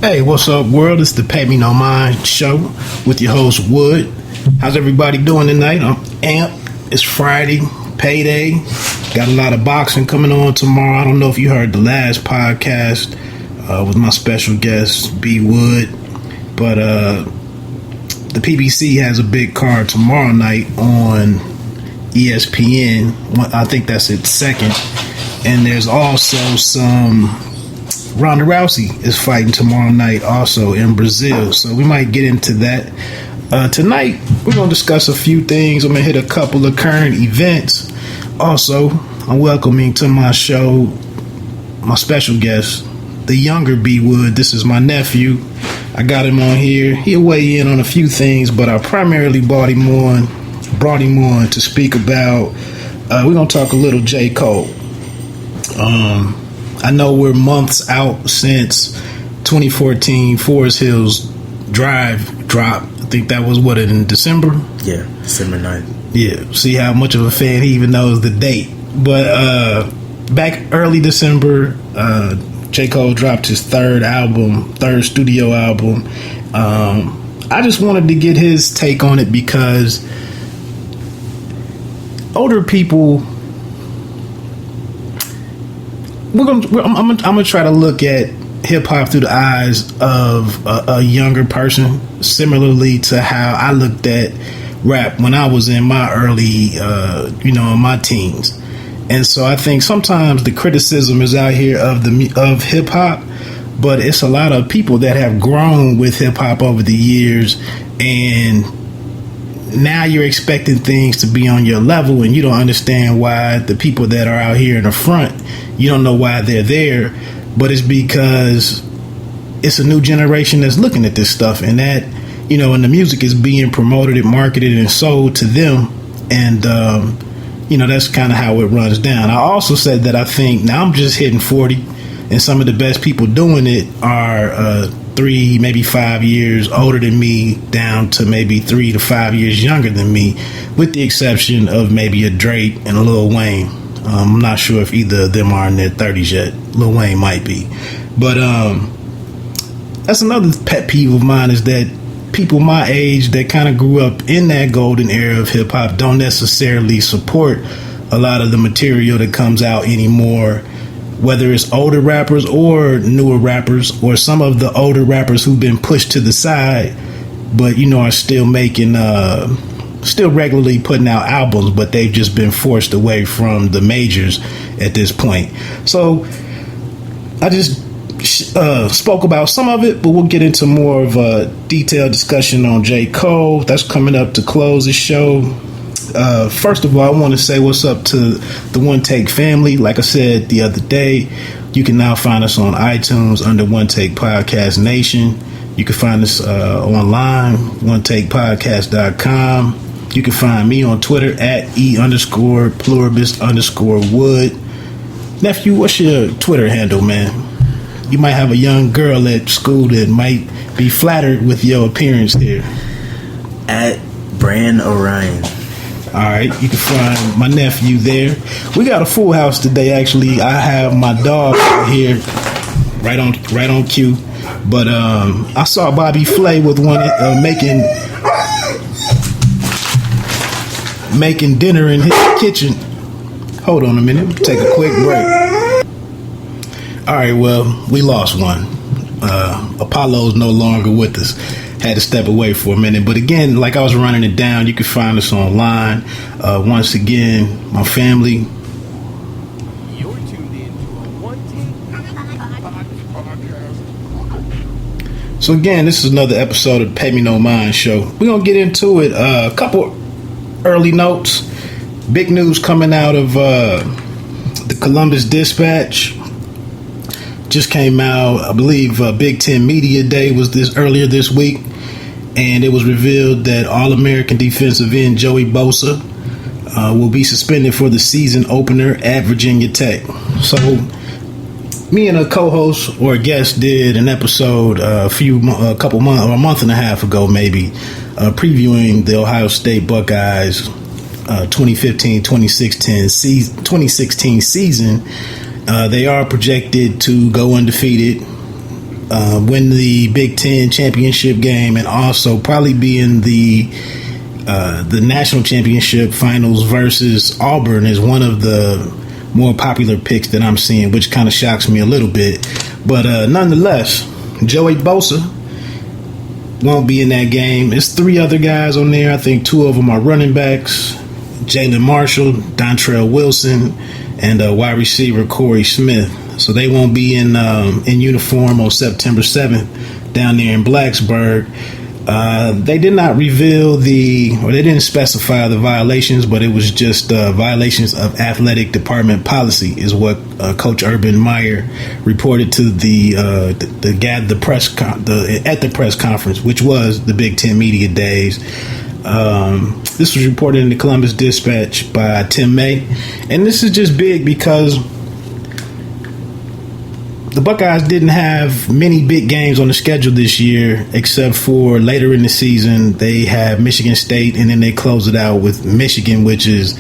Hey, what's up, world? It's the Pay Me No Mind show with your host, Wood. How's everybody doing tonight? I'm amped. It's Friday, payday. Got a lot of boxing coming on tomorrow. I don't know if you heard the last podcast with my special guest, B. Wood. But the PBC has a big card tomorrow night on ESPN. I think that's its second. And there's also some... Ronda Rousey is fighting tomorrow night also in Brazil, so we might get into that. Tonight, we're going to discuss a few things. I'm going to hit a couple of current events. Also, I'm welcoming to my show my special guest, the younger B. Wood. This is my nephew. I got him on here. He'll weigh in on a few things, but I primarily brought him on to speak about, we're going to talk a little J. Cole. I know we're months out since 2014 Forest Hills Drive dropped. I think that was in December? Yeah, December 9th. Yeah, see how much of a fan he even knows the date. But back early December, J. Cole dropped his third studio album. I just wanted to get his take on it because older people... I'm gonna try to look at hip hop through the eyes of a younger person, similarly to how I looked at rap when I was in my early, in my teens. And so I think sometimes the criticism is out here of hip hop, but it's a lot of people that have grown with hip hop over the years, and now you're expecting things to be on your level, and you don't understand why the people that are out here in the front, you don't know why they're there, but it's because it's a new generation that's looking at this stuff, and that, and the music is being promoted and marketed and sold to them, and that's kind of how it runs down. I also said that I think now I'm just hitting 40, and some of the best people doing it are 3, maybe 5 years older than me, down to maybe 3 to 5 years younger than me, with the exception of maybe a Drake and a Lil Wayne. I'm not sure if either of them are in their 30s yet. Lil Wayne might be. But that's another pet peeve of mine, is that people my age that kind of grew up in that golden era of hip-hop don't necessarily support a lot of the material that comes out anymore, whether it's older rappers or newer rappers, or some of the older rappers who've been pushed to the side, but are still making still regularly putting out albums, but they've just been forced away from the majors at this point. So I just spoke about some of it, but we'll get into more of a detailed discussion on J. Cole. That's coming up to close the show. First of all, I want to say what's up to the One Take family. Like I said the other day, you can now find us on iTunes under One Take Podcast Nation. You can find us online, onetakepodcast.com. You can find me on Twitter at E_pluribus_wood. Nephew, what's your Twitter handle, man? You might have a young girl at school that might be flattered with your appearance here. At Bran Orion. All right, you can find my nephew there. We got a full house today, actually. I have my dog here, right on cue. But I saw Bobby Flay with one making dinner in his kitchen. Hold on a minute, we'll take a quick break. All right, well, we lost one. Apollo's no longer with us. Had to step away for a minute, but again, like I was running it down, you can find us online. Once again, my family. You're tuned in to a One Take. So again, this is another episode of the Pay Me No Mind show. We're gonna get into it. A couple early notes. Big news coming out of the Columbus Dispatch. Just came out, I believe Big Ten Media Day was earlier this week, and it was revealed that All-American defensive end Joey Bosa will be suspended for the season opener at Virginia Tech. So me and a co-host or a guest did an episode a couple months or a month and a half ago maybe, previewing the Ohio State Buckeyes 2015-2016 season. They are projected to go undefeated win the Big Ten championship game, and also probably be in the national championship finals versus Auburn is one of the more popular picks that I'm seeing, which kind of shocks me a little bit. But nonetheless, Joey Bosa won't be in that game. There's 3 other guys on there. I think 2 of them are running backs: Jalen Marshall, Dontrell Wilson, and wide receiver Corey Smith. So they won't be in uniform on September 7th down there in Blacksburg. They did not reveal they didn't specify the violations, but it was just violations of athletic department policy is what Coach Urban Meyer reported to the press conference, which was the Big Ten Media Days. This was reported in the Columbus Dispatch by Tim May, and this is just big because the Buckeyes didn't have many big games on the schedule this year, except for later in the season they have Michigan State, and then they close it out with Michigan, which is,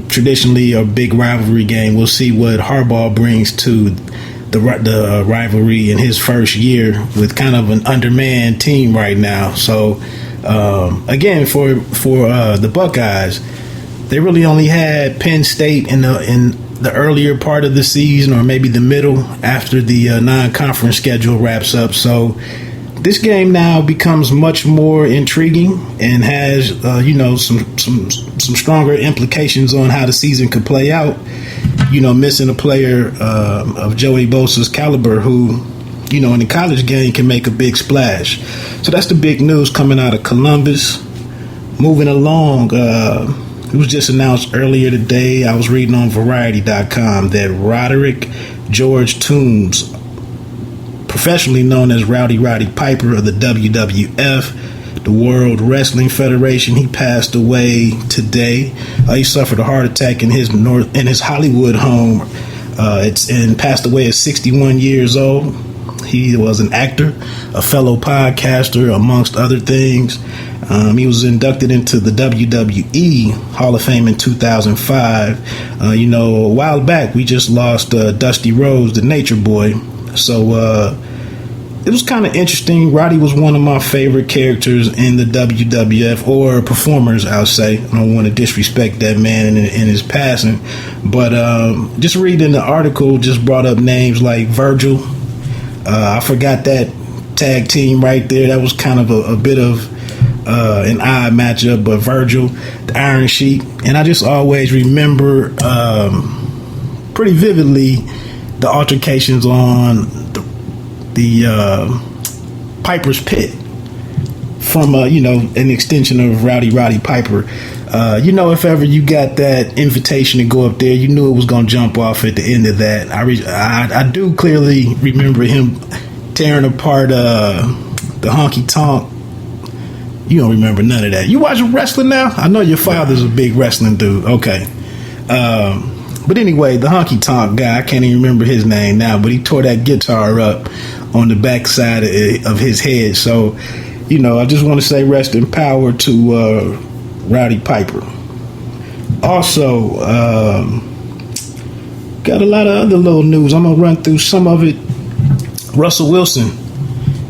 traditionally a big rivalry game. We'll see what Harbaugh brings to the rivalry in his first year with kind of an undermanned team right now. So again, for the Buckeyes, they really only had Penn State in the earlier part of the season, or maybe the middle after the non-conference schedule wraps up. So this game now becomes much more intriguing and has some stronger implications on how the season could play out. Missing a player of Joey Bosa's caliber who, in the college game can make a big splash. So that's the big news coming out of Columbus. Moving along, it was just announced earlier today. I was reading on Variety.com that Roderick George Toombs, professionally known as Roddy Piper of the WWF, the World Wrestling Federation, he passed away today. He suffered a heart attack in his Hollywood home. And passed away at 61 years old. He was an actor, a fellow podcaster, amongst other things. He was inducted into the WWE Hall of Fame in 2005. A while back, we just lost Dusty Rhodes, the Nature Boy. So it was kind of interesting. Roddy was one of my favorite characters in the WWF, or performers, I'll say. I don't want to disrespect that man in his passing. But just reading the article just brought up names like Virgil. I forgot that tag team right there. That was kind of a bit of an odd matchup, but Virgil, the Iron Sheik. And I just always remember pretty vividly the altercations on the Piper's Pit from an extension of Roddy Piper. If ever you got that invitation to go up there, you knew it was going to jump off at the end of that. I do clearly remember him tearing apart the honky tonk. You don't remember none of that. You watch wrestling now? I know your father's a big wrestling dude. Okay. But anyway, the honky tonk guy, I can't even remember his name now, but he tore that guitar up on the backside of his head. So, I just want to say rest in power to Roddy Piper. Also, got a lot of other little news. I'm going to run through some of it. Russell Wilson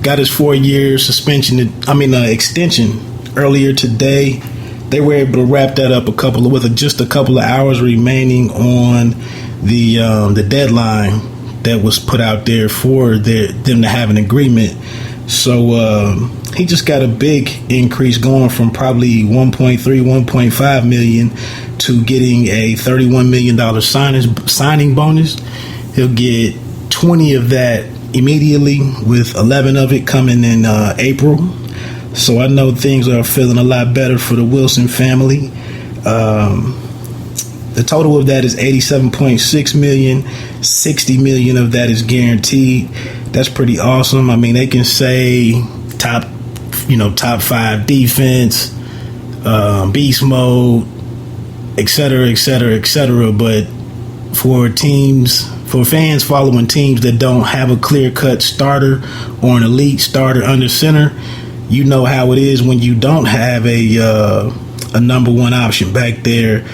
got his 4-year extension earlier today. They were able to wrap that up with just a couple of hours remaining on the deadline that was put out there for them to have an agreement. So he just got a big increase, going from probably 1.5 million to getting a $31 million signing bonus. He'll get 20 of that immediately, with 11 of it coming in April. So I know things are feeling a lot better for the Wilson family. The total of that is $87.6 million. $60 million of that is guaranteed. That's pretty awesome. I mean, they can say top 5 defense, beast mode, et cetera. But for fans following teams that don't have a clear-cut starter or an elite starter under center, you know how it is when you don't have a number one option back there.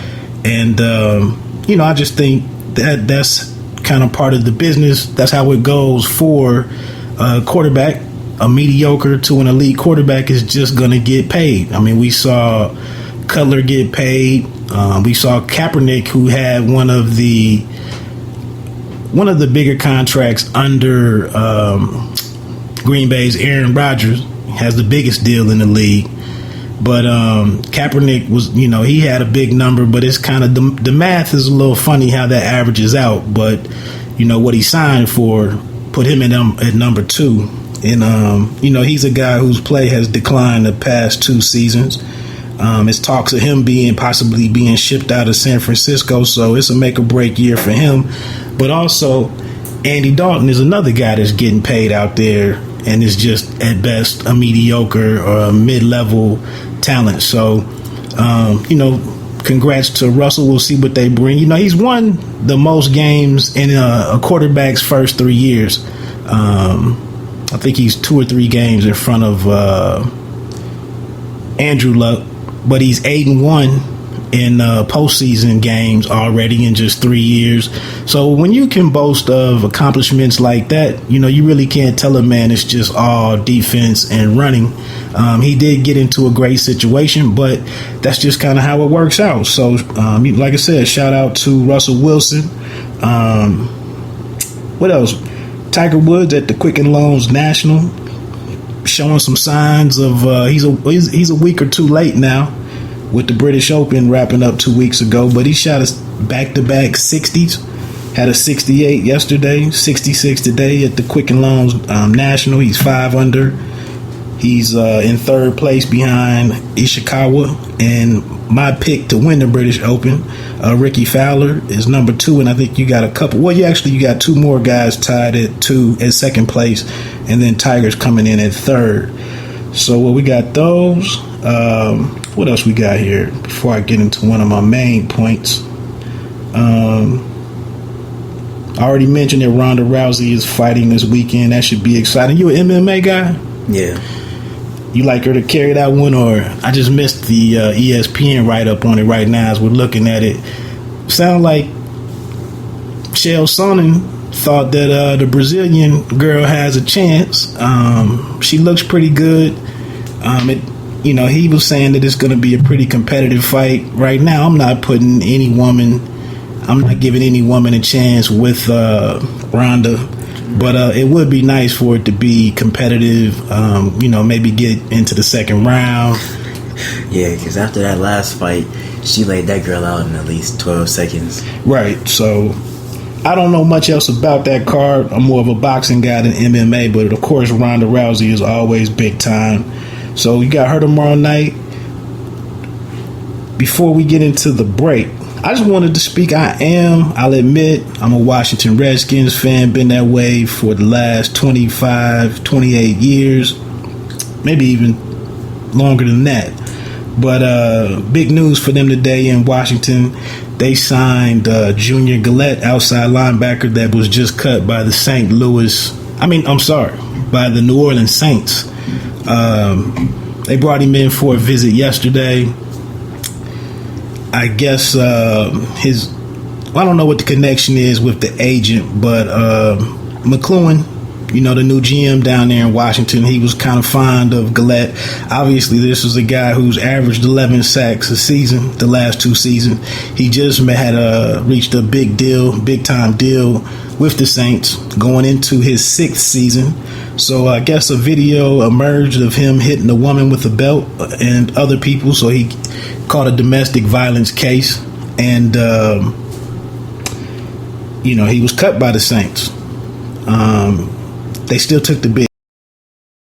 And, I just think that's kind of part of the business. That's how it goes for quarterback, a mediocre to an elite quarterback, is just going to get paid. I mean, we saw Cutler get paid. We saw Kaepernick, who had one of the bigger contracts under Green Bay's Aaron Rodgers, has the biggest deal in the league. But Kaepernick was, he had a big number, but it's kind of the math is a little funny how that averages out. But what he signed for put him at number 2, and he's a guy whose play has declined the past 2 seasons. It's talks of him possibly being shipped out of San Francisco, so it's a make or break year for him. But also, Andy Dalton is another guy that's getting paid out there, and is just at best a mediocre or a mid-level talent. So, congrats to Russell. We'll see what they bring. He's won the most games in a quarterback's first 3 years. I think he's 2 or 3 games in front of Andrew Luck, but he's 8-1 in postseason games already in just 3 years. So when you can boast of accomplishments like that, you really can't tell a man it's just all defense and running. He did get into a great situation, but that's just kind of how it works out. So, like I said, shout out to Russell Wilson. What else? Tiger Woods at the Quicken Loans National, showing some signs of he's a week or 2 late now, with the British Open wrapping up 2 weeks ago, but he shot a back-to-back 60s, had a 68 yesterday, 66 today at the Quicken Loans National. He's 5 under. He's in 3rd place behind Ishikawa, and my pick to win the British Open, Ricky Fowler, is number 2, and I think you got a couple. Well, you got 2 more guys tied at 2nd place, and then Tiger's coming in at 3rd. So we got those. What else we got here before I get into one of my main points? I already mentioned that Ronda Rousey is fighting this weekend. That should be exciting. You an MMA guy? Yeah. You like her to carry that one, or I just missed the ESPN write-up on it right now as we're looking at it. Sound like Chael Sonnen thought that the Brazilian girl has a chance. She looks pretty good. He was saying that it's going to be a pretty competitive fight. Right now, I'm not giving any woman a chance with Ronda, but it would be nice for it to be competitive. Maybe get into the 2nd round. Yeah, because after that last fight, she laid that girl out in at least 12 seconds. Right. So I don't know much else about that card. I'm more of a boxing guy than MMA, but of course, Ronda Rousey is always big time. So you got her tomorrow night. Before we get into the break, I just wanted to speak. I'll admit, I'm a Washington Redskins fan, been that way for the last 25, 28 years, maybe even longer than that. But big news for them today in Washington. They signed Junior Galette, outside linebacker that was just cut by the by the New Orleans Saints. They brought him in for a visit yesterday. I guess I don't know what the connection is with the agent, but McLuhan, the new GM down there in Washington, he was kind of fond of Galette. Obviously, this is a guy who's averaged 11 sacks a season, the last 2 seasons. He just had reached a big time deal with the Saints going into his 6th season. So I guess a video emerged of him hitting a woman with a belt and other people. So he caught a domestic violence case, and he was cut by the Saints. They still took the bid.